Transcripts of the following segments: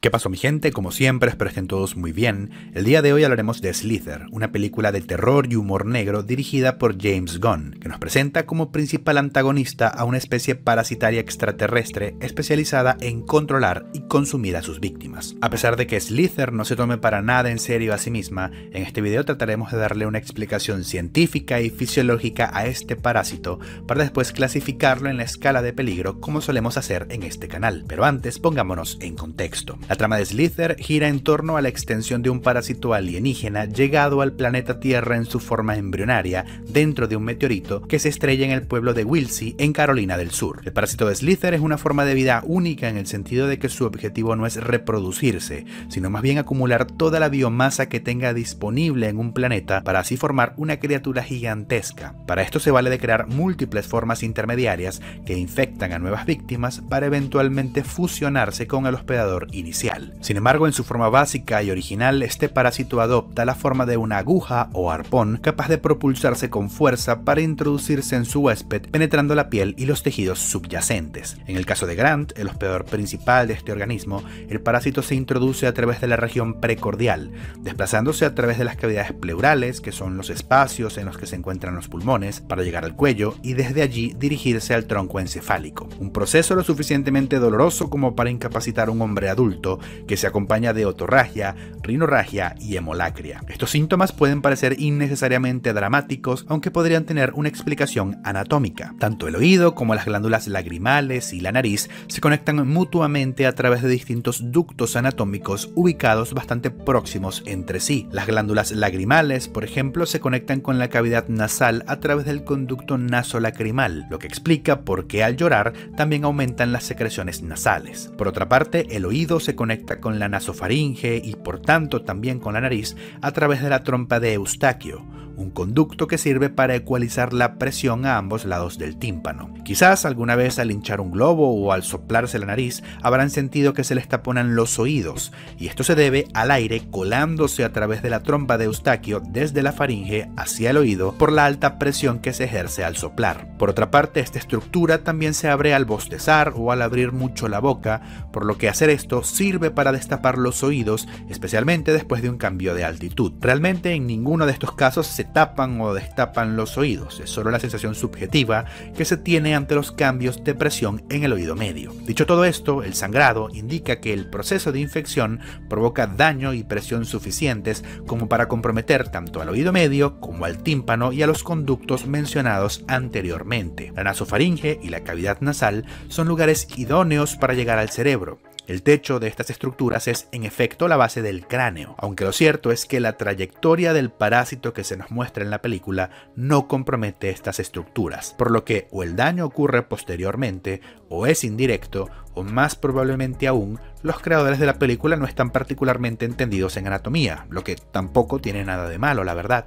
¿Qué pasó, mi gente? Como siempre, espero estén todos muy bien. El día de hoy hablaremos de Slither, una película de terror y humor negro dirigida por James Gunn, que nos presenta como principal antagonista a una especie parasitaria extraterrestre especializada en controlar y consumir a sus víctimas. A pesar de que Slither no se tome para nada en serio a sí misma, en este video trataremos de darle una explicación científica y fisiológica a este parásito para después clasificarlo en la escala de peligro como solemos hacer en este canal. Pero antes, pongámonos en contexto. La trama de Slither gira en torno a la extensión de un parásito alienígena llegado al planeta Tierra en su forma embrionaria dentro de un meteorito que se estrella en el pueblo de Wilsey, en Carolina del Sur. El parásito de Slither es una forma de vida única en el sentido de que su objetivo no es reproducirse, sino más bien acumular toda la biomasa que tenga disponible en un planeta para así formar una criatura gigantesca. Para esto se vale de crear múltiples formas intermediarias que infectan a nuevas víctimas para eventualmente fusionarse con el hospedador inicial. Sin embargo, en su forma básica y original, este parásito adopta la forma de una aguja o arpón capaz de propulsarse con fuerza para introducirse en su huésped, penetrando la piel y los tejidos subyacentes. En el caso de Grant, el hospedador principal de este organismo, el parásito se introduce a través de la región precordial, desplazándose a través de las cavidades pleurales, que son los espacios en los que se encuentran los pulmones, para llegar al cuello y desde allí dirigirse al tronco encefálico. Un proceso lo suficientemente doloroso como para incapacitar a un hombre adulto, que se acompaña de otorragia, rinorragia y hemolacria. Estos síntomas pueden parecer innecesariamente dramáticos, aunque podrían tener una explicación anatómica. Tanto el oído como las glándulas lagrimales y la nariz se conectan mutuamente a través de distintos ductos anatómicos ubicados bastante próximos entre sí. Las glándulas lagrimales, por ejemplo, se conectan con la cavidad nasal a través del conducto nasolacrimal, lo que explica por qué al llorar también aumentan las secreciones nasales. Por otra parte, el oído se conecta con la nasofaringe y por tanto también con la nariz a través de la trompa de Eustaquio, un conducto que sirve para ecualizar la presión a ambos lados del tímpano. Quizás alguna vez al hinchar un globo o al soplarse la nariz habrán sentido que se les taponan los oídos, y esto se debe al aire colándose a través de la trompa de Eustaquio desde la faringe hacia el oído por la alta presión que se ejerce al soplar. Por otra parte, esta estructura también se abre al bostezar o al abrir mucho la boca, por lo que hacer esto sirve para destapar los oídos, especialmente después de un cambio de altitud. Realmente en ninguno de estos casos se tapan o destapan los oídos, es solo la sensación subjetiva que se tiene ante los cambios de presión en el oído medio. Dicho todo esto, el sangrado indica que el proceso de infección provoca daño y presión suficientes como para comprometer tanto al oído medio como al tímpano y a los conductos mencionados anteriormente. La nasofaringe y la cavidad nasal son lugares idóneos para llegar al cerebro. El techo de estas estructuras es en efecto la base del cráneo, aunque lo cierto es que la trayectoria del parásito que se nos muestra en la película no compromete estas estructuras, por lo que o el daño ocurre posteriormente, o es indirecto, o más probablemente aún, los creadores de la película no están particularmente entendidos en anatomía, lo que tampoco tiene nada de malo, la verdad.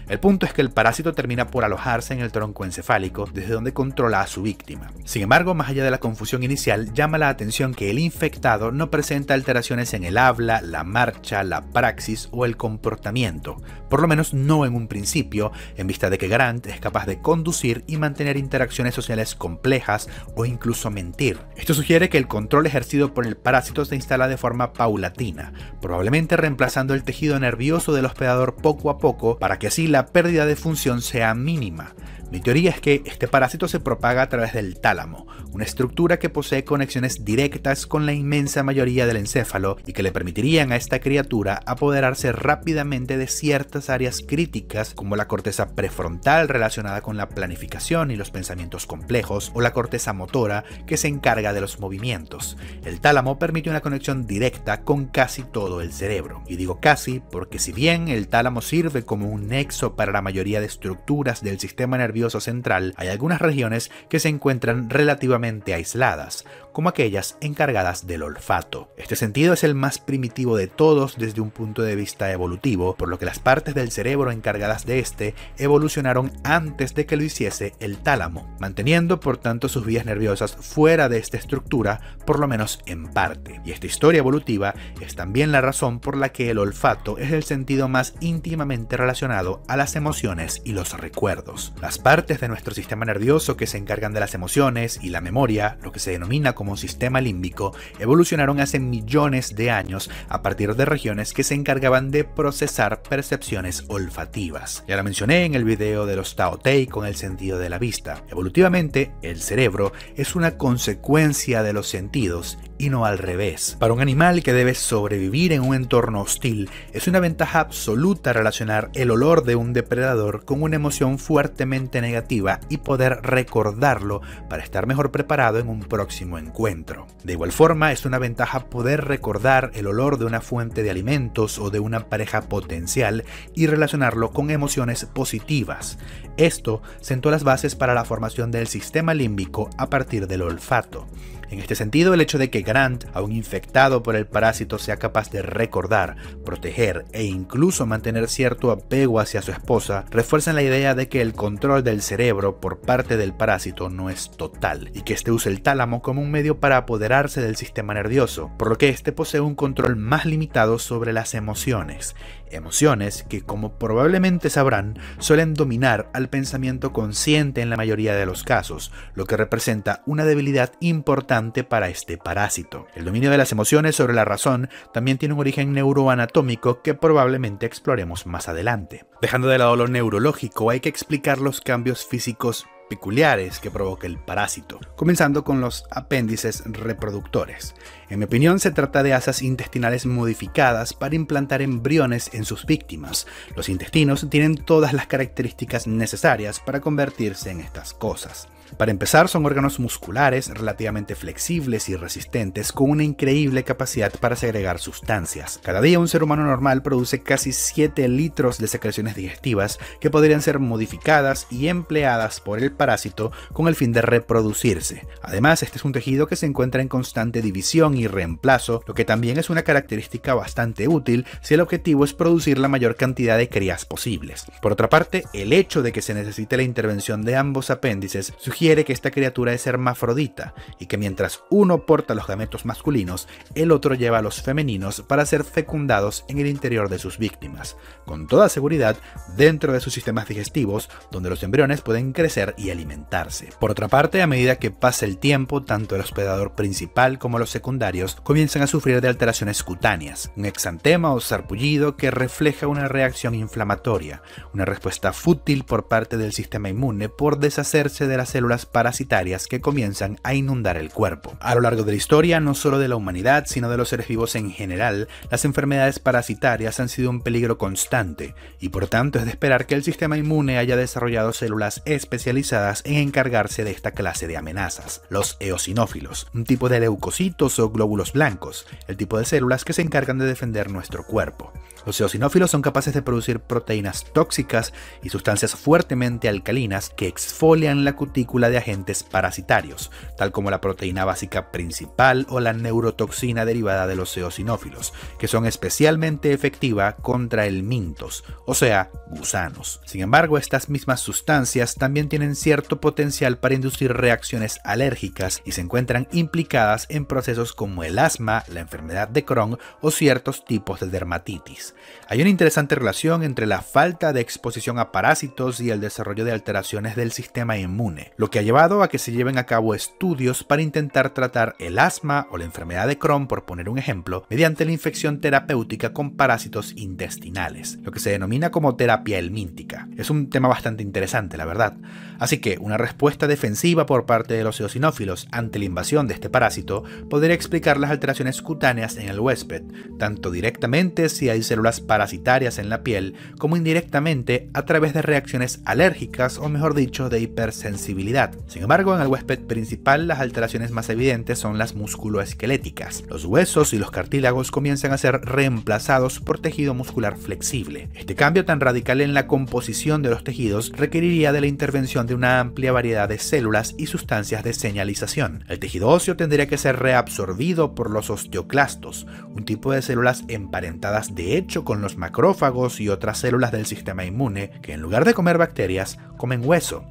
El punto es que el parásito termina por alojarse en el tronco encefálico, desde donde controla a su víctima. Sin embargo, más allá de la confusión inicial, llama la atención que el infectado no presenta alteraciones en el habla, la marcha, la praxis o el comportamiento, por lo menos no en un principio, en vista de que Grant es capaz de conducir y mantener interacciones sociales complejas o incluso mentir. Esto sugiere que el control ejercido por el parásito se instala de forma paulatina, probablemente reemplazando el tejido nervioso del hospedador poco a poco para que así la pérdida de función sea mínima. Mi teoría es que este parásito se propaga a través del tálamo, una estructura que posee conexiones directas con la inmensa mayoría del encéfalo y que le permitirían a esta criatura apoderarse rápidamente de ciertas áreas críticas como la corteza prefrontal relacionada con la planificación y los pensamientos complejos, o la corteza motora que se encarga de los movimientos. El tálamo permite una conexión directa con casi todo el cerebro. Y digo casi porque si bien el tálamo sirve como un nexo para la mayoría de estructuras del sistema nervioso central, hay algunas regiones que se encuentran relativamente aisladas, como aquellas encargadas del olfato. Este sentido es el más primitivo de todos desde un punto de vista evolutivo, por lo que las partes del cerebro encargadas de este evolucionaron antes de que lo hiciese el tálamo, manteniendo por tanto sus vías nerviosas fuera de esta estructura, por lo menos en parte. Y esta historia evolutiva es también la razón por la que el olfato es el sentido más íntimamente relacionado a las emociones y los recuerdos. Las partes de nuestro sistema nervioso que se encargan de las emociones y la memoria, lo que se denomina como como sistema límbico evolucionaron hace millones de años a partir de regiones que se encargaban de procesar percepciones olfativas. Ya lo mencioné en el video de los Tao Te con el sentido de la vista. Evolutivamente, el cerebro es una consecuencia de los sentidos y no al revés. Para un animal que debe sobrevivir en un entorno hostil, es una ventaja absoluta relacionar el olor de un depredador con una emoción fuertemente negativa y poder recordarlo para estar mejor preparado en un próximo encuentro. De igual forma, es una ventaja poder recordar el olor de una fuente de alimentos o de una pareja potencial y relacionarlo con emociones positivas. Esto sentó las bases para la formación del sistema límbico a partir del olfato. En este sentido, el hecho de que Grant, aún infectado por el parásito, sea capaz de recordar, proteger e incluso mantener cierto apego hacia su esposa, refuerzan la idea de que el control del cerebro por parte del parásito no es total, y que este usa el tálamo como un medio para apoderarse del sistema nervioso, por lo que este posee un control más limitado sobre las emociones. Emociones que, como probablemente sabrán, suelen dominar al pensamiento consciente en la mayoría de los casos, lo que representa una debilidad importante para este parásito. El dominio de las emociones sobre la razón también tiene un origen neuroanatómico que probablemente exploremos más adelante. Dejando de lado lo neurológico, hay que explicar los cambios físicos peculiares que provoca el parásito, comenzando con los apéndices reproductores. En mi opinión, se trata de asas intestinales modificadas para implantar embriones en sus víctimas. Los intestinos tienen todas las características necesarias para convertirse en estas cosas. Para empezar, son órganos musculares relativamente flexibles y resistentes con una increíble capacidad para segregar sustancias. Cada día un ser humano normal produce casi 7 litros de secreciones digestivas que podrían ser modificadas y empleadas por el parásito con el fin de reproducirse. Además, este es un tejido que se encuentra en constante división y reemplazo, lo que también es una característica bastante útil si el objetivo es producir la mayor cantidad de crías posibles. Por otra parte, el hecho de que se necesite la intervención de ambos apéndices sugiere que esta criatura es hermafrodita y que mientras uno porta los gametos masculinos, el otro lleva a los femeninos para ser fecundados en el interior de sus víctimas, con toda seguridad dentro de sus sistemas digestivos, donde los embriones pueden crecer y alimentarse. Por otra parte, a medida que pasa el tiempo, tanto el hospedador principal como los secundarios comienzan a sufrir de alteraciones cutáneas, un exantema o sarpullido que refleja una reacción inflamatoria, una respuesta fútil por parte del sistema inmune por deshacerse de las células parasitarias que comienzan a inundar el cuerpo. A lo largo de la historia, no solo de la humanidad, sino de los seres vivos en general, las enfermedades parasitarias han sido un peligro constante, y por tanto es de esperar que el sistema inmune haya desarrollado células especializadas en encargarse de esta clase de amenazas. Los eosinófilos, un tipo de leucocitos o glóbulos blancos, el tipo de células que se encargan de defender nuestro cuerpo. Los eosinófilos son capaces de producir proteínas tóxicas y sustancias fuertemente alcalinas que exfolian la cutícula de agentes parasitarios, tal como la proteína básica principal o la neurotoxina derivada de los eosinófilos, que son especialmente efectivas contra el mintos, o sea, gusanos. Sin embargo, estas mismas sustancias también tienen cierto potencial para inducir reacciones alérgicas y se encuentran implicadas en procesos como el asma, la enfermedad de Crohn o ciertos tipos de dermatitis. Hay una interesante relación entre la falta de exposición a parásitos y el desarrollo de alteraciones del sistema inmune, lo que ha llevado a que se lleven a cabo estudios para intentar tratar el asma o la enfermedad de Crohn, por poner un ejemplo, mediante la infección terapéutica con parásitos intestinales, lo que se denomina como terapia helmíntica. Es un tema bastante interesante, la verdad. Así que una respuesta defensiva por parte de los eosinófilos ante la invasión de este parásito podría explicar las alteraciones cutáneas en el huésped, tanto directamente si hay células parasitarias en la piel, como indirectamente a través de reacciones alérgicas o mejor dicho de hipersensibilidad. Sin embargo, en el huésped principal las alteraciones más evidentes son las musculoesqueléticas. Los huesos y los cartílagos comienzan a ser reemplazados por tejido muscular flexible. Este cambio tan radical en la composición de los tejidos requeriría de la intervención de una amplia variedad de células y sustancias de señalización. El tejido óseo tendría que ser reabsorbido por los osteoclastos, un tipo de células emparentadas de hecho con los macrófagos y otras células del sistema inmune que en lugar de comer bacterias, comen hueso.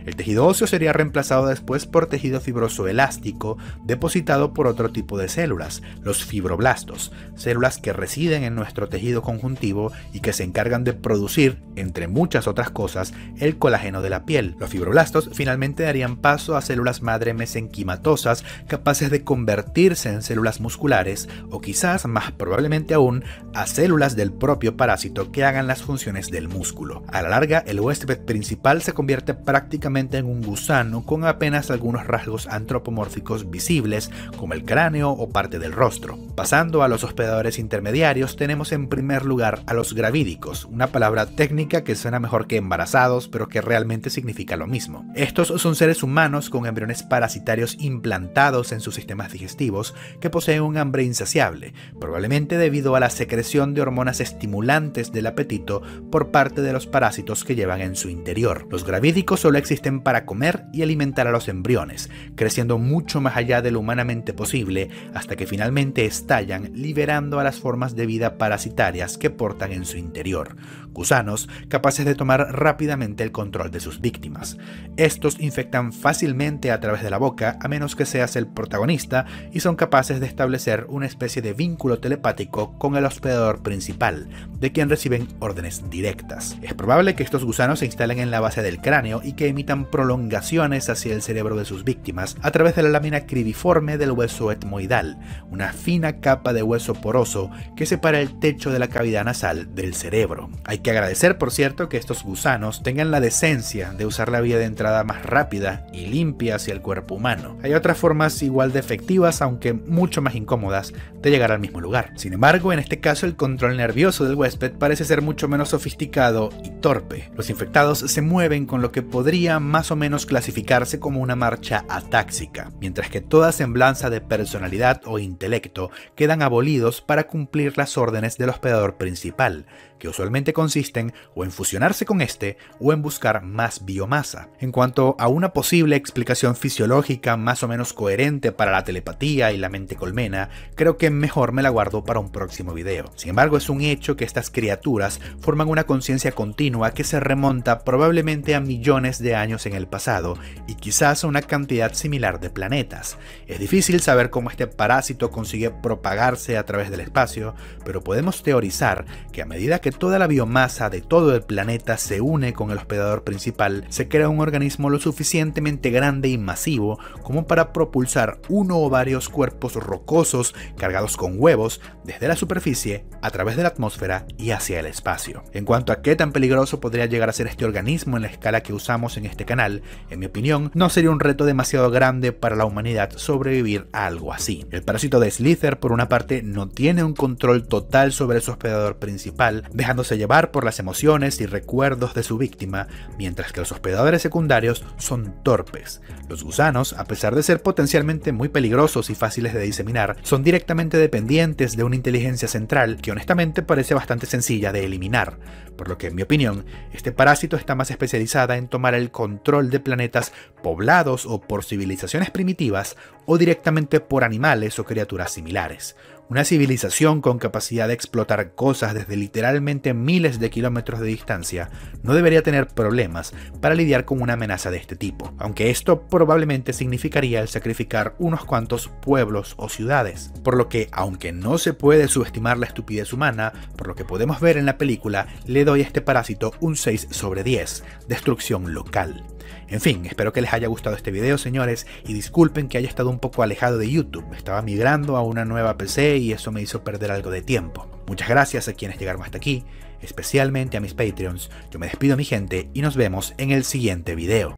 El tejido óseo sería reemplazado después por tejido fibroso elástico depositado por otro tipo de células, los fibroblastos, células que residen en nuestro tejido conjuntivo y que se encargan de producir, entre muchas otras cosas, el colágeno de la piel. Los fibroblastos finalmente darían paso a células madre mesenquimatosas capaces de convertirse en células musculares o quizás, más probablemente aún, a células del propio parásito que hagan las funciones del músculo. A la larga, el huésped principal se convierte prácticamente en un gusano con apenas algunos rasgos antropomórficos visibles, como el cráneo o parte del rostro. Pasando a los hospedadores intermediarios, tenemos en primer lugar a los gravídicos, una palabra técnica que suena mejor que embarazados, pero que realmente significa lo mismo. Estos son seres humanos con embriones parasitarios implantados en sus sistemas digestivos que poseen un hambre insaciable, probablemente debido a la secreción de hormonas estimulantes del apetito por parte de los parásitos que llevan en su interior. Los gravídicos solo existen para comer y alimentar a los embriones, creciendo mucho más allá de lo humanamente posible hasta que finalmente estallan, liberando a las formas de vida parasitarias que portan en su interior, gusanos capaces de tomar rápidamente el control de sus víctimas. Estos infectan fácilmente a través de la boca, a menos que seas el protagonista, y son capaces de establecer una especie de vínculo telepático con el hospedador principal, de quien reciben órdenes directas. Es probable que estos gusanos se instalen en la base del cráneo y que emitan prolongaciones hacia el cerebro de sus víctimas a través de la lámina cribiforme del hueso etmoidal, una fina capa de hueso poroso que separa el techo de la cavidad nasal del cerebro. Hay que agradecer, por cierto, que estos gusanos tengan la decencia de usar la vía de entrada más rápida y limpia hacia el cuerpo humano. Hay otras formas igual de efectivas, aunque mucho más incómodas, de llegar al mismo lugar. Sin embargo, en este caso el control nervioso del huésped parece ser mucho menos sofisticado y torpe. Los infectados se mueven con lo que podría más o menos clasificarse como una marcha atáxica, mientras que toda semblanza de personalidad o intelecto quedan abolidos para cumplir las órdenes del hospedador principal, que usualmente consisten o en fusionarse con este o en buscar más biomasa. En cuanto a una posible explicación fisiológica más o menos coherente para la telepatía y la mente colmena, creo que mejor me la guardo para un próximo video. Sin embargo, es un hecho que estas criaturas forman una conciencia continua que se remonta probablemente a millones de años en el pasado y quizás a una cantidad similar de planetas. Es difícil saber cómo este parásito consigue propagarse a través del espacio, pero podemos teorizar que a medida que toda la biomasa de todo el planeta se une con el hospedador principal, se crea un organismo lo suficientemente grande y masivo como para propulsar uno o varios cuerpos rocosos cargados con huevos desde la superficie a través de la atmósfera y hacia el espacio. En cuanto a qué tan peligroso podría llegar a ser este organismo en la escala que usamos en este canal, en mi opinión, no sería un reto demasiado grande para la humanidad sobrevivir a algo así. El parásito de Slither, por una parte, no tiene un control total sobre su hospedador principal, dejándose llevar por las emociones y recuerdos de su víctima, mientras que los hospedadores secundarios son torpes. Los gusanos, a pesar de ser potencialmente muy peligrosos y fáciles de diseminar, son directamente dependientes de una inteligencia central que honestamente parece bastante sencilla de eliminar, por lo que en mi opinión, este parásito está más especializada en tomar el control de planetas poblados o por civilizaciones primitivas o directamente por animales o criaturas similares. Una civilización con capacidad de explotar cosas desde literalmente miles de kilómetros de distancia no debería tener problemas para lidiar con una amenaza de este tipo, aunque esto probablemente significaría el sacrificar unos cuantos pueblos o ciudades. Por lo que, aunque no se puede subestimar la estupidez humana, por lo que podemos ver en la película, le doy a este parásito un 6 sobre 10, destrucción local. En fin, espero que les haya gustado este video, señores, y disculpen que haya estado un poco alejado de YouTube. Estaba migrando a una nueva PC y eso me hizo perder algo de tiempo. Muchas gracias a quienes llegaron hasta aquí, especialmente a mis Patreons. Yo me despido, mi gente, y nos vemos en el siguiente video.